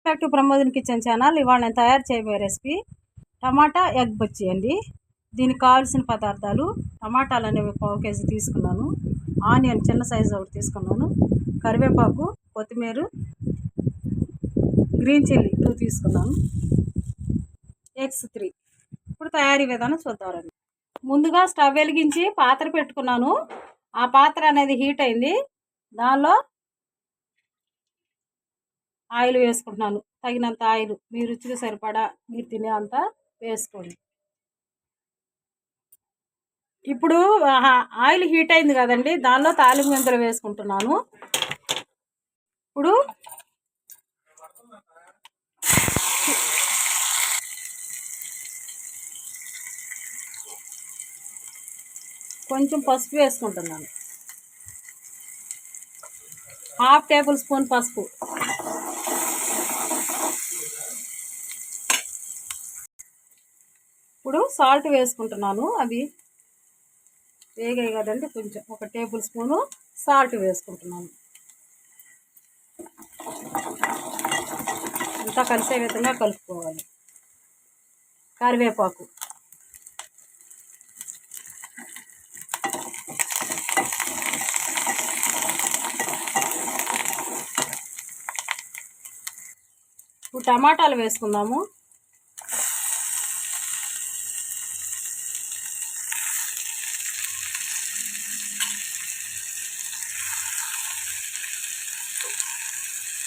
Back to Pramodini kitchen channel. ఇవాళ నేను తయారు చేయబోయే రెసిపీ టమాటా ఎగ్ బజ్జీ అండి. దీనికి కావాల్సిన పదార్థాలు: టమాటాలు అనేవి 1 కేజీ తీసుకున్నాను, ఆనియన్ చిన్న సైజు ఒకటి తీసుకున్నాను, కరివేపాకు, కొత్తిమీర, గ్రీన్ చిల్లీ 2 తీసుకున్నాను, ఎగ్స్ 3. ఇప్పుడు తయారీ విధానం చూద్దామండి. ముందుగా స్టవ్ వెలిగించి పాత్ర పెట్టుకున్నాను. ఆ పాత్ర అనేది హీట్ అయింది. దానిలో ఆయిల్ వేసుకుంటున్నాను. తగినంత ఆయిల్, మీ రుచికి సరిపడా, మీరు తినే అంత వేసుకోండి. ఇప్పుడు ఆయిల్ హీట్ అయింది కదండి, దానిలో తాలింపు గింజలు వేసుకుంటున్నాను. ఇప్పుడు కొంచెం పసుపు వేసుకుంటున్నాను, 1/2 టేబుల్ స్పూన్ పసుపు. ఇప్పుడు సాల్ట్ వేసుకుంటున్నాను. అవి వేగాయి కదండి, కొంచెం 1 టేబుల్ స్పూను సాల్ట్ వేసుకుంటున్నాను. అంతా కలిసే విధంగా కలుపుకోవాలి. కరివేపాకు, ఇప్పుడు టమాటాలు వేసుకుందాము.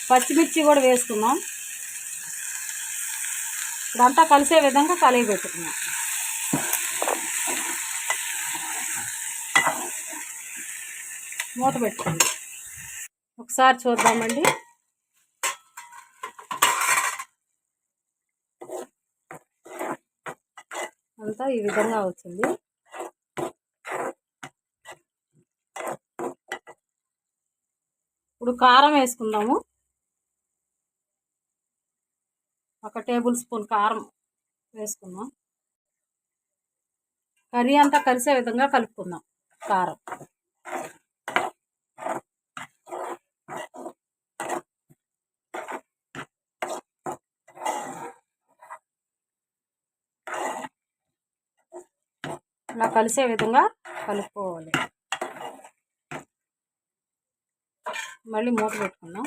పచ్చిమిర్చి కూడా వేసుకున్నాం. ఇదంతా కలిసే విధంగా కలిగి పెట్టుకున్నాం. మూత పెట్టుకోండి. ఒకసారి చూద్దామండి. అంతా ఈ విధంగా వచ్చింది. ఇప్పుడు కారం వేసుకుందాము. 1 టేబుల్ స్పూన్ కారం వేసుకుందాం. కర్రీ అంతా కలిసే విధంగా కలుపుకుందాం. కారం, ఇలా కలిసే విధంగా కలుపుకోవాలి. మళ్ళీ మూత పెట్టుకుందాం.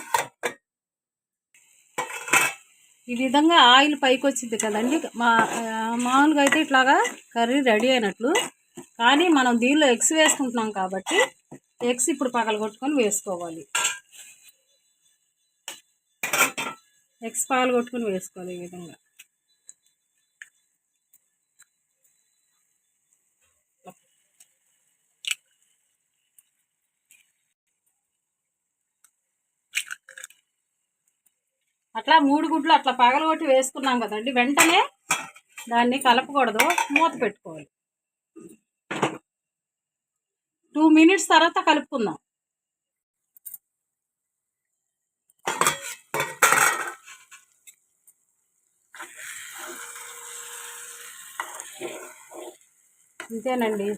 ఈ విధంగా ఆయిల్ పైకి వచ్చింది కదండి. మామూలుగా అయితే ఇట్లాగా కర్రీ రెడీ అయినట్లు. కానీ మనం దీనిలో ఎగ్స్ వేసుకుంటున్నాం కాబట్టి ఎగ్స్ ఇప్పుడు పగలగొట్టుకొని వేసుకోవాలి. ఎగ్స్ పగలగొట్టుకొని వేసుకోవాలి ఈ విధంగా. అట్లా 3 గుడ్లు అట్లా పగలగొట్టి వేసుకున్నాం కదండి, వెంటనే దాన్ని కలపకూడదు, మూత పెట్టుకోవాలి. 2 మినిట్స్ తర్వాత కలుపుకుందాం. అంతేనండి,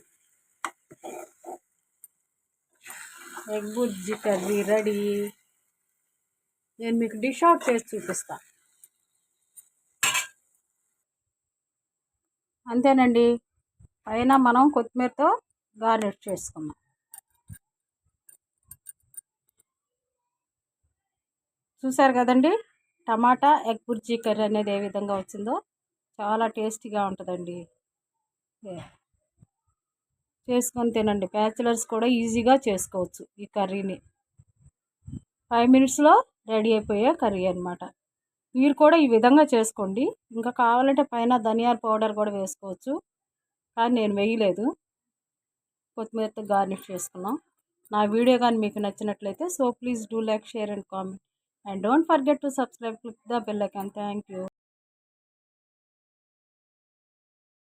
ఎగ్ బుజ్జి కర్రీ రెడీ. నేను మీకు డిష్ అవుట్ చేసి చూపిస్తా. అంతేనండి, పైన మనం కొత్తిమీరతో గార్నిష్ చేసుకున్నాం. చూసారు కదండి, టమాటా ఎగ్ బుర్జీ కర్రీ అనేది ఏ విధంగా వచ్చిందో. చాలా టేస్టీగా ఉంటుందండి. చేసుకొని తినండి. బ్యాచిలర్స్ కూడా ఈజీగా చేసుకోవచ్చు ఈ కర్రీని. 5 మినిట్స్లో రెడీ అయిపోయే కర్రీ అనమాట. మీరు కూడా ఈ విధంగా చేసుకోండి. ఇంకా కావాలంటే పైన ధనియాల పౌడర్ కూడా వేసుకోవచ్చు, కానీ నేను వేయలేదు. కొత్తిమీరతో గార్నిష్ చేసుకున్నాం. నా వీడియో కానీ మీకు నచ్చినట్లయితే please do like, share and comment, and don't forget to subscribe, click the bell icon. Thank you.